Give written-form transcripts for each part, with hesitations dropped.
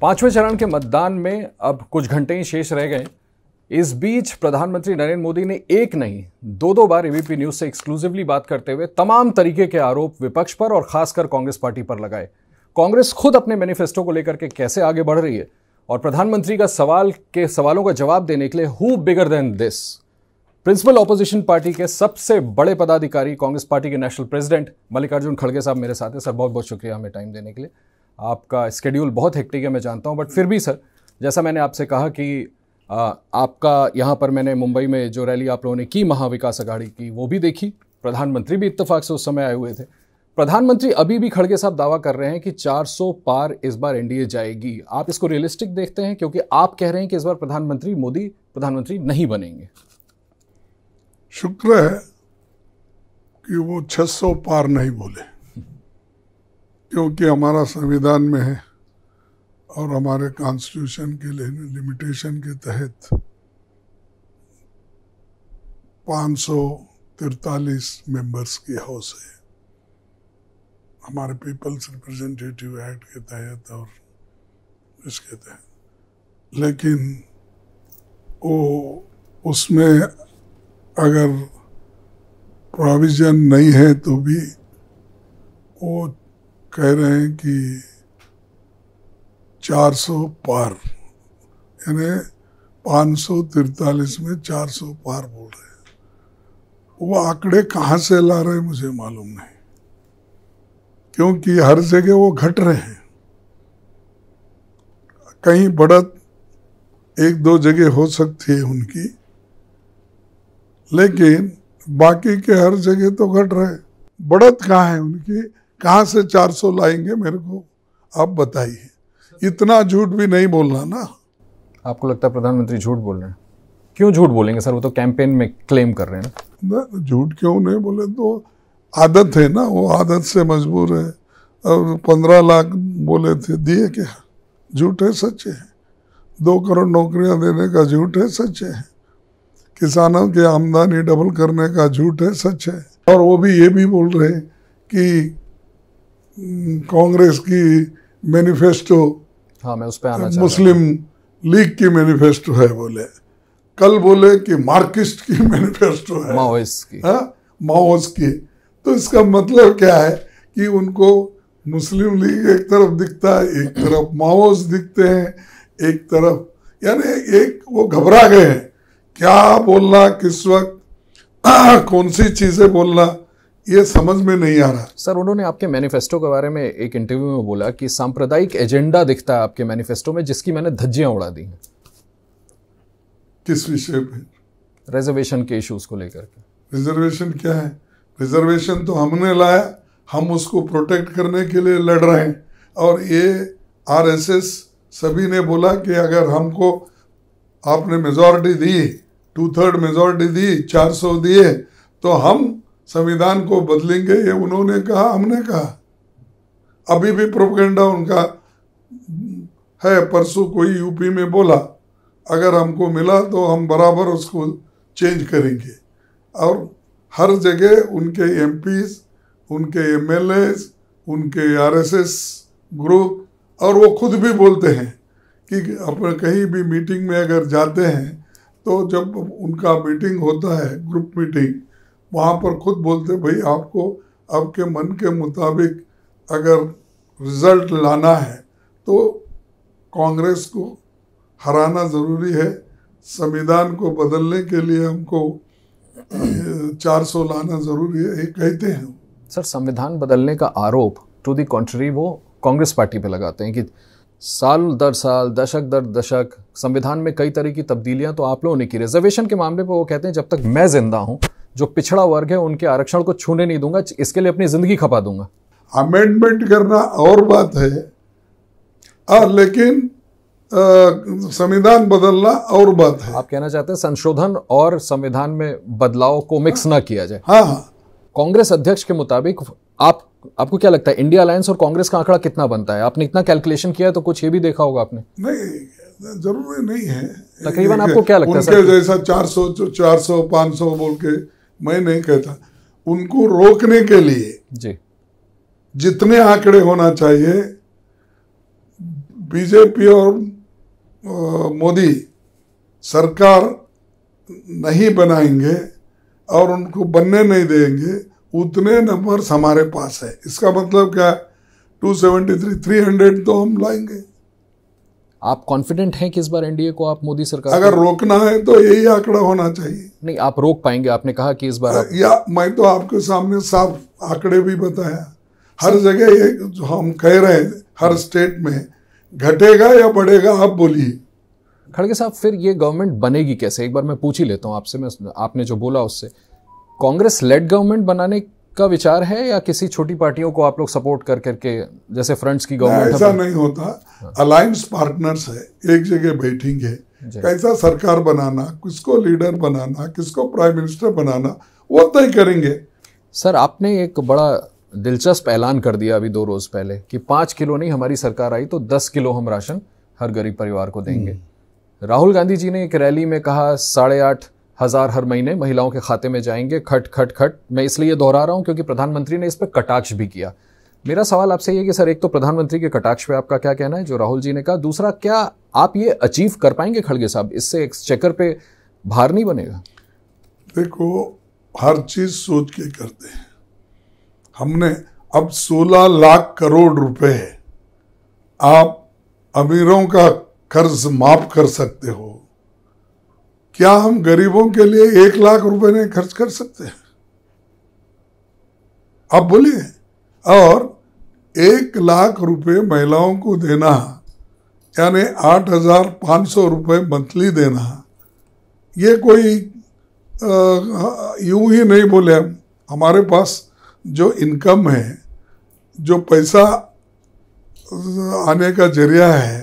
पांचवें चरण के मतदान में अब कुछ घंटे ही शेष रह गए। इस बीच प्रधानमंत्री नरेंद्र मोदी ने एक नहीं दो बार एबीपी न्यूज से एक्सक्लूसिवली बात करते हुए तमाम तरीके के आरोप विपक्ष पर और खासकर कांग्रेस पार्टी पर लगाए। कांग्रेस खुद अपने मैनिफेस्टो को लेकर के कैसे आगे बढ़ रही है और प्रधानमंत्री का सवालों का जवाब देने के लिए who bigger than this. Principal opposition party के सबसे बड़े पदाधिकारी कांग्रेस पार्टी के नेशनल प्रेसिडेंट मल्लिकार्जुन खड़गे साहब मेरे साथ हैं। सर बहुत बहुत शुक्रिया हमें टाइम देने के लिए। आपका स्केड्यूल बहुत हेक्टिक है मैं जानता हूं, बट फिर भी सर जैसा मैंने आपसे कहा कि आपका यहाँ पर मैंने मुंबई में जो रैली आप लोगों ने की महाविकास अघाड़ी की वो भी देखी, प्रधानमंत्री भी इत्तेफाक से उस समय आए हुए थे। प्रधानमंत्री अभी भी खड़गे साहब दावा कर रहे हैं कि 400 पार इस बार एनडीए जाएगी। आप इसको रियलिस्टिक देखते हैं क्योंकि आप कह रहे हैं कि इस बार प्रधानमंत्री मोदी प्रधानमंत्री नहीं बनेंगे। शुक्र है कि वो 600 पार नहीं बोले, क्योंकि हमारा संविधान में है और हमारे कॉन्स्टिट्यूशन के लिमिटेशन के तहत 543 मेंबर्स की हाउस है हमारे पीपल्स रिप्रेजेंटेटिव एक्ट के तहत और इसके तहत। लेकिन वो उसमें अगर प्रोविजन नहीं है तो भी वो कह रहे हैं कि 400 पार, यानी 543 में 400 पार बोल रहे हैं। वो आंकड़े कहाँ से ला रहे हैं मुझे मालूम नहीं, क्योंकि हर जगह वो घट रहे हैं। कहीं बढ़त एक दो जगह हो सकती है उनकी, लेकिन बाकी के हर जगह तो घट रहे। बढ़त कहाँ है उनकी? कहाँ से 400 लाएंगे मेरे को आप बताइए। इतना झूठ भी नहीं बोलना ना। आपको लगता है प्रधानमंत्री झूठ बोल रहे हैं? क्यों झूठ बोलेंगे सर, वो तो कैंपेन में क्लेम कर रहे हैं ना। झूठ क्यों नहीं बोले, तो आदत है ना, वो आदत से मजबूर है। और 15 लाख बोले थे, दिए क्या? झूठ है सच है? 2 करोड़ नौकरियां देने का झूठ है सच है? किसानों की आमदनी डबल करने का झूठ है सच है? और वो भी ये भी बोल रहे हैं कि कांग्रेस की मैनिफेस्टो, हाँ मैं उस पे आना मुस्लिम लीग की मैनिफेस्टो है बोले। कल बोले कि मार्क्सिस्ट की मैनिफेस्टो है, माओइस्ट की। माओइस्ट की। तो इसका मतलब क्या है कि उनको मुस्लिम लीग एक तरफ दिखता है, एक तरफ माओइस्ट दिखते हैं, एक तरफ, यानी एक वो घबरा गए हैं क्या बोलना, किस वक्त कौन सी चीजें बोलना, ये समझ में नहीं आ रहा। सर उन्होंने आपके मैनिफेस्टो के बारे में एक इंटरव्यू में बोला कि सांप्रदायिक एजेंडा दिखता है आपके मैनिफेस्टो में जिसकी मैंने धज्जियां उड़ा दी हैं। किस विषय पे? रिजर्वेशन के इश्यूज को लेकर के। रिजर्वेशन क्या है? रिजर्वेशन तो हमने लाया, हम उसको प्रोटेक्ट करने के लिए लड़ रहे हैं। और ये आरएसएस सभी ने बोला कि अगर हमको आपने मेजॉरिटी दी, 2/3 मेजॉरिटी दी, 400 दिए, तो हम संविधान को बदलेंगे। ये उन्होंने कहा, हमने कहा। अभी भी प्रोपेगेंडा उनका है। परसों कोई यूपी में बोला अगर हमको मिला तो हम बराबर उसको चेंज करेंगे। और हर जगह उनके एमपीज, उनके एमएलएज, उनके आरएसएस ग्रुप, और वो खुद भी बोलते हैं कि अपने कहीं भी मीटिंग में अगर जाते हैं तो जब उनका मीटिंग होता है, ग्रुप मीटिंग, वहाँ पर खुद बोलते भाई आपको आपके मन के मुताबिक अगर रिजल्ट लाना है तो कांग्रेस को हराना ज़रूरी है। संविधान को बदलने के लिए हमको 400 लाना ज़रूरी है, ये कहते हैं। सर संविधान बदलने का आरोप टू दी कॉन्ट्ररी वो कांग्रेस पार्टी पे लगाते हैं कि साल दर साल, दशक दर दशक संविधान में कई तरह की तब्दीलियां तो आप लोगों ने की। रिजर्वेशन के मामले पे वो कहते हैं जब तक मैं जिंदा हूं जो पिछड़ा वर्ग है उनके आरक्षण को छूने नहीं दूंगा, इसके लिए अपनी जिंदगी खपा दूंगा। अमेंडमेंट करना और बात है, लेकिन संविधान बदलना और बात है। आप कहना चाहते हैं संशोधन और संविधान में बदलाव को मिक्स ना किया जाए। हाँ। कांग्रेस अध्यक्ष के मुताबिक आपको क्या लगता है इंडिया अलायंस और कांग्रेस का आंकड़ा कितना बनता है? आपने इतना कैलकुलेशन किया है तो कुछ ये भी देखा होगा आपने। नहीं, जरूरी नहीं है। तकरीबन आपको क्या लगता है उनके जैसा 400 500 बोल के मैं नहीं कहता। उनको रोकने के लिए जी जितने आंकड़े होना चाहिए बीजेपी और मोदी सरकार नहीं बनाएंगे और उनको बनने नहीं देंगे, उतने नंबर्स हमारे पास है। इसका मतलब क्या है, 273, 300 तो हम लाएंगे। आप कॉन्फिडेंट हैं कि इस बार एनडीए को आप मोदी सरकार अगर रोकना है तो यही आंकड़ा होना चाहिए। नहीं, आप रोक पाएंगे? आपने कहा कि इस बार आप... या मैं तो आपके सामने साफ आंकड़े भी बताया, हर जगह ये जो हम कह रहे हैं, हर स्टेट में घटेगा या बढ़ेगा, आप बोलिए। खड़गे साहब, फिर ये गवर्नमेंट बनेगी कैसे? एक बार मैं पूछ ही लेता हूं आपसे, मैं आपने जो बोला उससे, कांग्रेस लेड गवर्नमेंट बनाने का विचार है या किसी छोटी पार्टियों को आप लोग सपोर्ट कर करके, जैसे फ्रंट्स की गवर्नमेंट? ऐसा नहीं होता। अलायंस पार्टनर्स है, एक जगह बैठेंगे, कैसा सरकार बनाना, किसको लीडर बनाना, किसको प्राइम मिनिस्टर बनाना, वो तय करेंगे। सर, आपने एक बड़ा दिलचस्प ऐलान कर दिया अभी 2 रोज पहले कि 5 किलो नहीं, हमारी सरकार आई तो 10 किलो हम राशन हर गरीब परिवार को देंगे। राहुल गांधी जी ने एक रैली में कहा 8,500 हर महीने महिलाओं के खाते में जाएंगे, खट खट खट। मैं इसलिए दोहरा रहा हूं क्योंकि प्रधानमंत्री ने इस पर कटाक्ष भी किया। मेरा सवाल आपसे ये कि सर, एक तो प्रधानमंत्री के कटाक्ष पे आपका क्या कहना है जो राहुल जी ने कहा, दूसरा क्या आप ये अचीव कर पाएंगे खड़गे साहब? इससे एक्सचेकर पे भार नहीं बनेगा? देखो, हर चीज सोच के करते हैं। हमने अब 16 लाख करोड़ रुपए आप अमीरों का कर्ज माफ कर सकते हो, क्या हम गरीबों के लिए 1 लाख रुपए नहीं खर्च कर सकते? आप बोलिए। और 1 लाख रुपए महिलाओं को देना, यानी 8,500 रुपए मंथली देना, ये कोई यूं ही नहीं बोले हम। हमारे पास जो इनकम है, जो पैसा आने का जरिया है,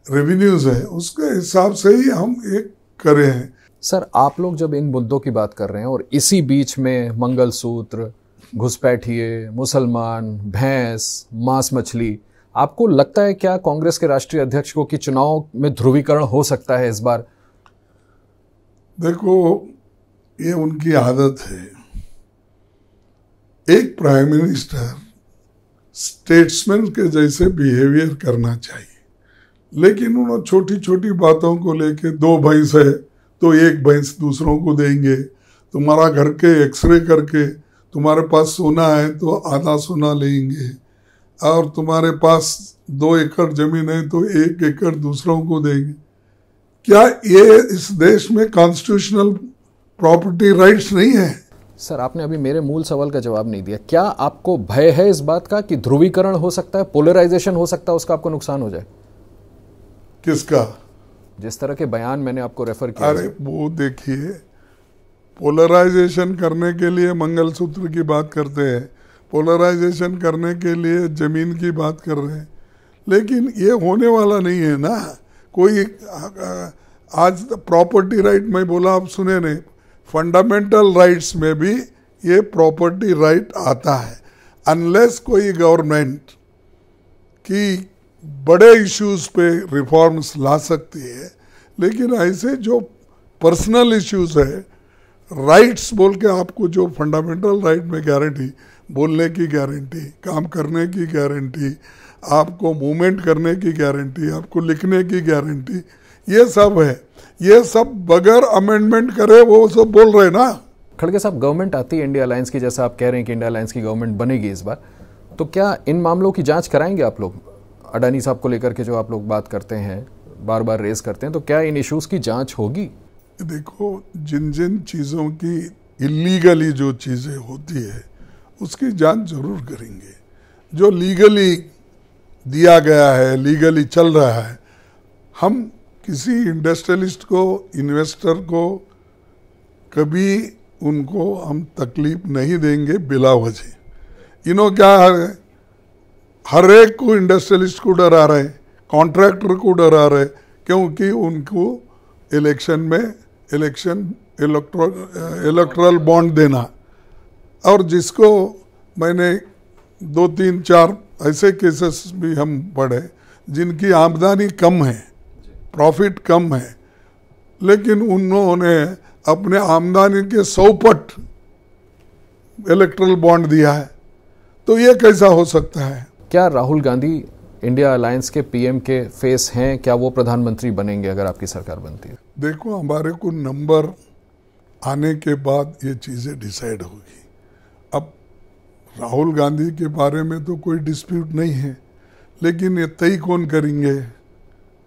रेवेन्यूज है, उसके हिसाब से ही हम एक करे हैं। सर, आप लोग जब इन मुद्दों की बात कर रहे हैं और इसी बीच में मंगलसूत्र, घुसपैठिए, मुसलमान, भैंस, मांस मछली, आपको लगता है क्या कांग्रेस के राष्ट्रीय अध्यक्ष को कि चुनाव में ध्रुवीकरण हो सकता है इस बार? देखो, ये उनकी आदत है। एक प्राइम मिनिस्टर स्टेट्समैन के जैसे बिहेवियर करना चाहिए, लेकिन उन्होंने छोटी छोटी बातों को लेके 2 भैंस है तो 1 भैंस दूसरों को देंगे, तुम्हारा घर के एक्सरे करके, तुम्हारे पास सोना है तो आधा सोना लेंगे, और तुम्हारे पास 2 एकड़ जमीन है तो 1 एकड़ दूसरों को देंगे। क्या ये इस देश में कॉन्स्टिट्यूशनल प्रॉपर्टी राइट्स नहीं है? सर, आपने अभी मेरे मूल सवाल का जवाब नहीं दिया। क्या आपको भय है इस बात का कि ध्रुवीकरण हो सकता है, पोलराइजेशन हो सकता है, उसका आपको नुकसान हो जाए? किसका? जिस तरह के बयान मैंने आपको रेफर किया। अरे वो देखिए, पोलराइजेशन करने के लिए मंगलसूत्र की बात करते हैं, पोलराइजेशन करने के लिए जमीन की बात कर रहे हैं, लेकिन ये होने वाला नहीं है ना। कोई आज प्रॉपर्टी राइट मैं बोला, आप सुने नहीं, फंडामेंटल राइट्स में भी ये प्रॉपर्टी राइट आता है। अनलेस कोई गवर्नमेंट की बड़े इश्यूज पे रिफॉर्म्स ला सकती है, लेकिन ऐसे जो पर्सनल इश्यूज है, राइट्स बोल के आपको जो फंडामेंटल राइट में गारंटी, बोलने की गारंटी, काम करने की गारंटी, आपको मूवमेंट करने की गारंटी, आपको लिखने की गारंटी, ये सब है। ये सब बगैर अमेंडमेंट करे वो सब बोल रहे ना। खड़गे साहब, गवर्नमेंट आती है इंडिया अलायंस की, जैसा आप कह रहे हैं कि इंडिया अलायंस की गवर्नमेंट बनेगी इस बार, तो क्या इन मामलों की जांच कराएंगे आप लोग? अडानी साहब को लेकर के जो आप लोग बात करते हैं, बार बार रेस करते हैं, तो क्या इन इश्यूज की जांच होगी? देखो, जिन जिन चीज़ों की इलीगली जो चीज़ें होती है उसकी जांच जरूर करेंगे। जो लीगली दिया गया है, लीगली चल रहा है, हम किसी इंडस्ट्रियलिस्ट को, इन्वेस्टर को कभी उनको हम तकलीफ नहीं देंगे बिला वजह। इन्हों क्या है, हर एक को इंडस्ट्रियलिस्ट को डरा रहे, कॉन्ट्रैक्टर को डरा रहे, क्योंकि उनको इलेक्ट्रल बॉन्ड देना। और जिसको मैंने 2, 3, 4 ऐसे केसेस भी हम पढ़े जिनकी आमदनी कम है, प्रॉफिट कम है, लेकिन उन्होंने अपने आमदनी के 100 पट इलेक्ट्रल बॉन्ड दिया है, तो ये कैसा हो सकता है? क्या राहुल गांधी इंडिया अलायंस के पीएम के फेस हैं, क्या वो प्रधानमंत्री बनेंगे अगर आपकी सरकार बनती है? देखो, हमारे को नंबर आने के बाद ये चीज़ें डिसाइड होगी। अब राहुल गांधी के बारे में तो कोई डिस्प्यूट नहीं है, लेकिन ये तय कौन करेंगे?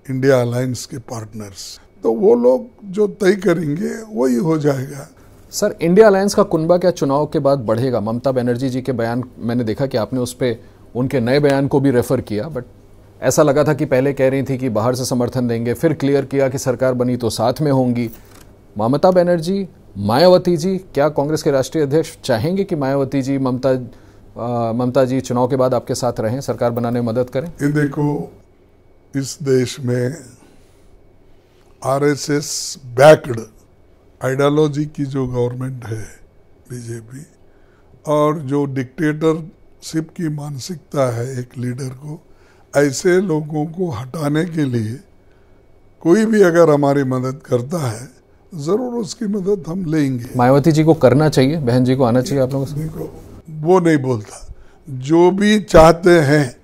इंडिया अलायंस के पार्टनर्स। तो वो लोग जो तय करेंगे वही हो जाएगा। सर, इंडिया अलायंस का कुनबा क्या चुनाव के बाद बढ़ेगा? ममता बनर्जी जी के बयान, मैंने देखा कि आपने उस पर उनके नए बयान को भी रेफर किया, बट ऐसा लगा था कि पहले कह रही थी कि बाहर से समर्थन देंगे, फिर क्लियर किया कि सरकार बनी तो साथ में होंगी। ममता बनर्जी, मायावती जी, क्या कांग्रेस के राष्ट्रीय अध्यक्ष चाहेंगे कि मायावती जी, ममता जी चुनाव के बाद आपके साथ रहें, सरकार बनाने में मदद करें? ये देखो, इस देश में आरएसएस बैक्ड आइडियोलॉजी की जो गवर्नमेंट है बीजेपी, और जो डिक्टेटरशिप की मानसिकता है एक लीडर को, ऐसे लोगों को हटाने के लिए कोई भी अगर हमारी मदद करता है, जरूर उसकी मदद हम लेंगे। मायावती जी को करना चाहिए, बहन जी को आना चाहिए आप लोगों से? देखो, वो नहीं बोलता। जो भी चाहते हैं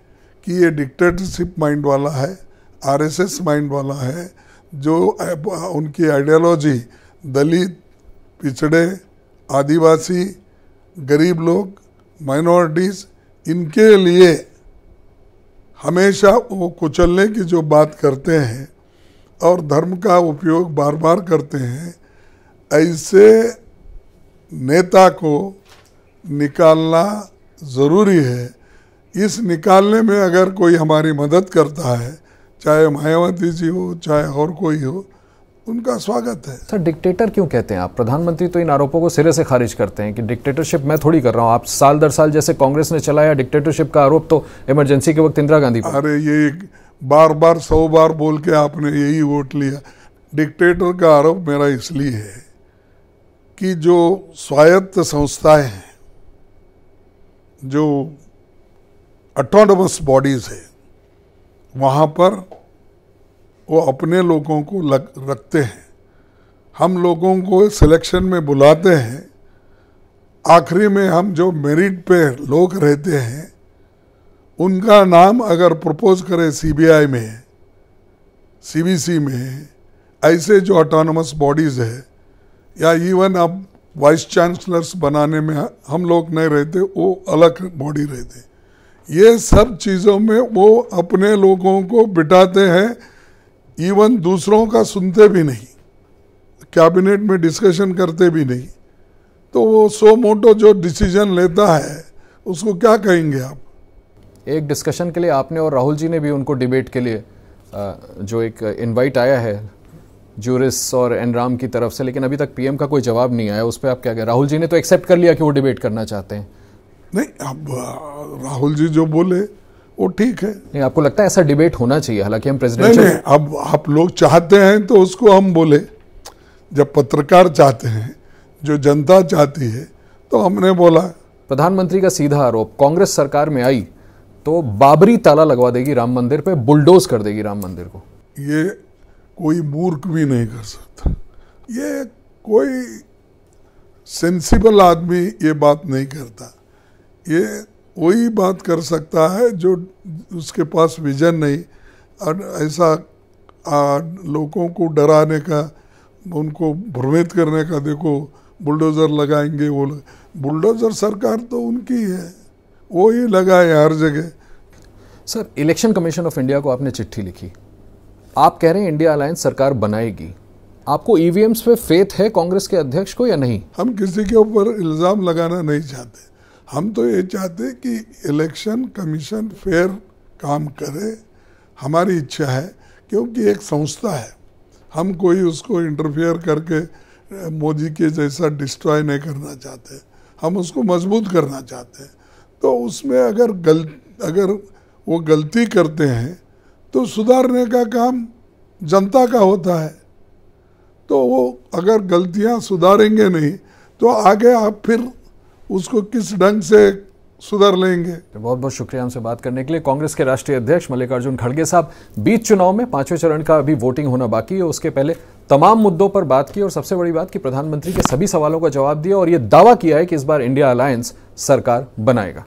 कि ये डिक्टेटरशिप माइंड वाला है, आरएसएस माइंड वाला है, जो उनकी आइडियोलॉजी दलित, पिछड़े, आदिवासी, गरीब लोग, माइनॉरिटीज, इनके लिए हमेशा वो कुचलने की जो बात करते हैं और धर्म का उपयोग बार बार करते हैं, ऐसे नेता को निकालना ज़रूरी है। इस निकालने में अगर कोई हमारी मदद करता है, चाहे मायावती जी हो, चाहे और कोई हो, उनका स्वागत है। सर, डिक्टेटर क्यों कहते हैं आप? प्रधानमंत्री तो इन आरोपों को सिरे से खारिज करते हैं कि डिक्टेटरशिप मैं थोड़ी कर रहा हूं। आप साल दर साल जैसे कांग्रेस ने चलाया डिक्टेटरशिप का आरोप, तो इमरजेंसी के वक्त इंदिरा गांधी पर। अरे ये बार बार 100 बार बोल के आपने यही वोट लिया। डिक्टेटर का आरोप मेरा इसलिए है कि जो स्वायत्त संस्थाएं हैं, जो ऑटोनोमस बॉडीज है, वहाँ पर वो अपने लोगों को रखते हैं। हम लोगों को सिलेक्शन में बुलाते हैं, आखिरी में हम जो मेरिट पे लोग रहते हैं उनका नाम अगर प्रपोज करें सीबीआई में, सीबीसी में, ऐसे जो ऑटोनोमस बॉडीज़ है, या इवन अब वाइस चांसलर्स बनाने में हम लोग नहीं रहते, वो अलग बॉडी रहते, ये सब चीज़ों में वो अपने लोगों को बिठाते हैं। इवन दूसरों का सुनते भी नहीं, कैबिनेट में डिस्कशन करते भी नहीं। तो वो सो मोटो जो डिसीजन लेता है उसको क्या कहेंगे आप? एक डिस्कशन के लिए आपने और राहुल जी ने भी उनको डिबेट के लिए जो एक इनवाइट आया है ज्यूरिस और एनराम की तरफ से, लेकिन अभी तक पीएम का कोई जवाब नहीं आया। उस पर आप क्या कहें? राहुल जी ने तो एक्सेप्ट कर लिया कि वो डिबेट करना चाहते हैं। नहीं, अब राहुल जी जो बोले वो ठीक है। नहीं, आपको लगता है ऐसा डिबेट होना चाहिए? हालांकि हम प्रेसिडेंशियल नहीं, अब आप लोग चाहते हैं तो उसको हम बोले। जब पत्रकार चाहते हैं, जो जनता चाहती है, तो हमने बोला। प्रधानमंत्री का सीधा आरोप, कांग्रेस सरकार में आई तो बाबरी ताला लगवा देगी राम मंदिर पे, बुलडोज कर देगी राम मंदिर को। ये कोई मूर्ख भी नहीं कर सकता। ये कोई सेंसिबल आदमी ये बात नहीं करता। ये वही बात कर सकता है जो उसके पास विजन नहीं, और ऐसा लोगों को डराने का, उनको भ्रमित करने का, देखो बुलडोज़र लगाएंगे, वो बुलडोज़र सरकार तो उनकी है, वो ही लगाए हर जगह। Sir, election commission of India को आपने चिट्ठी लिखी, आप कह रहे हैं इंडिया अलायंस सरकार बनाएगी। आपको ईवीएम्स पे फेथ है कांग्रेस के अध्यक्ष को या नहीं? हम किसी के ऊपर इल्ज़ाम लगाना नहीं चाहते। हम तो ये चाहते कि इलेक्शन कमीशन फेयर काम करे, हमारी इच्छा है, क्योंकि एक संस्था है। हम कोई उसको इंटरफेयर करके मोदी के जैसा डिस्ट्रॉय नहीं करना चाहते, हम उसको मजबूत करना चाहते हैं। तो उसमें अगर वो गलती करते हैं तो सुधारने का काम जनता का होता है। तो वो अगर गलतियां सुधारेंगे नहीं तो आगे आप फिर उसको किस ढंग से सुधार लेंगे। बहुत बहुत शुक्रिया हमसे बात करने के लिए। कांग्रेस के राष्ट्रीय अध्यक्ष मल्लिकार्जुन खड़गे साहब, बीच चुनाव में 5वें चरण का अभी वोटिंग होना बाकी है, उसके पहले तमाम मुद्दों पर बात की और सबसे बड़ी बात कि प्रधानमंत्री के सभी सवालों का जवाब दिया और ये दावा किया है कि इस बार इंडिया अलायंस सरकार बनाएगा।